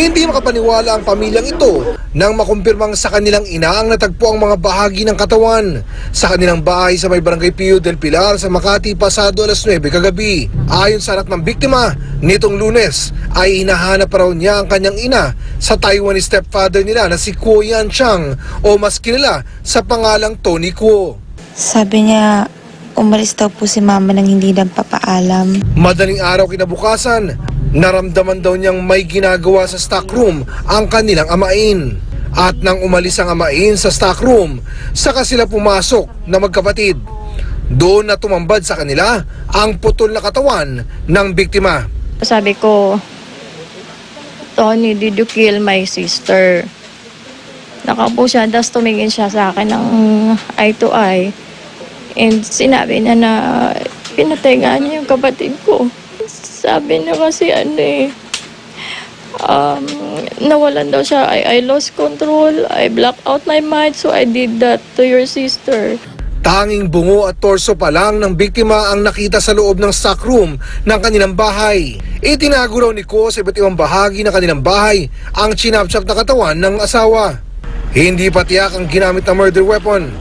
Hindi makapaniwala ang pamilyang ito nang makumpirmang sa kanilang ina ang natagpo ang mga bahagi ng katawan sa kanilang bahay sa may Barangay Pio del Pilar sa Makati pasado alas 9 kagabi. Ayon sa anak ng biktima, nitong Lunes ay hinahanap pa raw niya ang kanyang ina sa Taiwanese stepfather nila na si Kuo Yan Chang o mas kilala sa pangalang Tony Kuo. Sabi niya, umalis daw po si mama nang hindi nagpapaalam. Madaling araw kinabukasan, naramdaman daw niyang may ginagawa sa stockroom ang kanilang amain. At nang umalis ang amain sa stockroom, saka sila pumasok na magkapatid. Doon na tumambad sa kanila ang putol na katawan ng biktima. Sabi ko, Tony, did you kill my sister? Nakaupo siya, tapos tumingin siya sa akin ng eye to eye. And sinabi niya na pinatay nga niya yung kapatid ko. Sabi niya kasi nawalan daw siya. I lost control, I blocked out my mind, so I did that to your sister. Tanging bungo at torso pa lang ng biktima ang nakita sa loob ng stockroom ng kanilang bahay. Itinago raw ni Ko sa iba't ibang bahagi ng kanilang bahay ang chinapchap na katawan ng asawa. Hindi pa tiyak ang ginamit na murder weapon.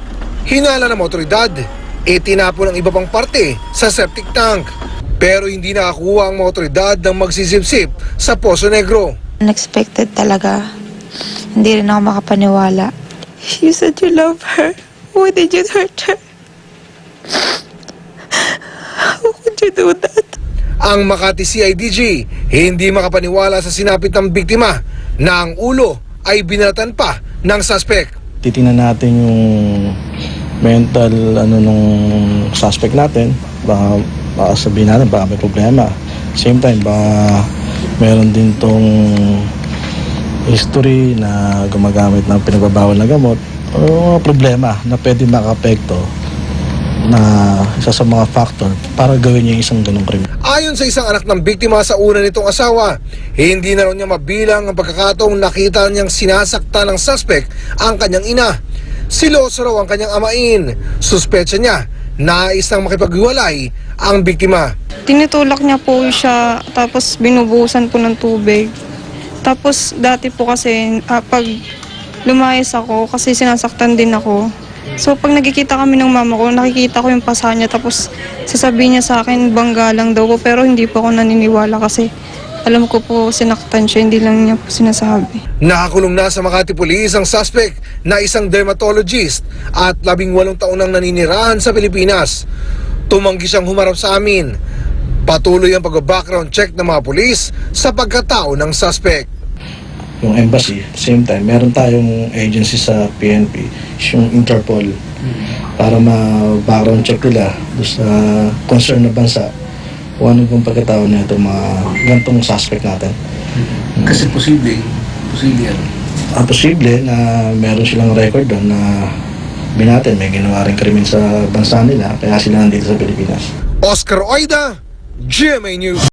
Hinala ng otoridad, itinapon ang iba pang parte sa septic tank. Pero hindi nakakuha ang mga otoridad ng magsisipsip sa Poso Negro. Unexpected talaga. Hindi rin ako makapaniwala. You said you love her. Why did you hurt her? How could you do that? Ang Makati CIDG hindi makapaniwala sa sinapit ng biktima na ang ulo ay binalatan pa ng suspect. Titingnan natin yung mental nung suspect natin. Baka sabihin natin baka may problema. Same time baka meron din tong history na gumagamit ng pinagbabawal na gamot o problema na pwede makapekto na isa sa mga factor para gawin niya isang ganong krimen. Ayon sa isang anak ng biktima sa una nitong asawa, hindi na raw niya mabilang ang pagkakataong nakita niyang sinasakta ng suspect ang kanyang ina. Siloso raw ang kanyang amain. Suspetsa niya na isang makipaghiwalay ang biktima. Tinutulak niya po siya, tapos binubuhusan po ng tubig. Tapos dati po kasi pag lumayas ako, kasi sinasaktan din ako. So pag nakikita kami ng mama ko, nakikita ko yung pasa niya, tapos sasabihin niya sa akin, bangga lang daw po, pero hindi po ako naniniwala kasi alam ko po sinaktan siya, hindi lang niya po sinasabi. Nakakulong na sa Makati Police ang suspect na isang dermatologist at 18 taon nang naninirahan sa Pilipinas. Tumanggi siyang humarap sa amin. Patuloy ang pag-background check ng mga pulis sa pagkatao ng suspect. Yung embassy, same time, meron tayong agency sa PNP, yung Interpol, para ma-background check nila doon sa concern na bansa kung ano yung pagkatao na itong mga gantong suspect natin. Kasi posible yan. Posible na meron silang record doon na binatin, may ginawa rin krimen sa bansa nila, kaya sila nandito sa Pilipinas. Oscar Oida, GMA News.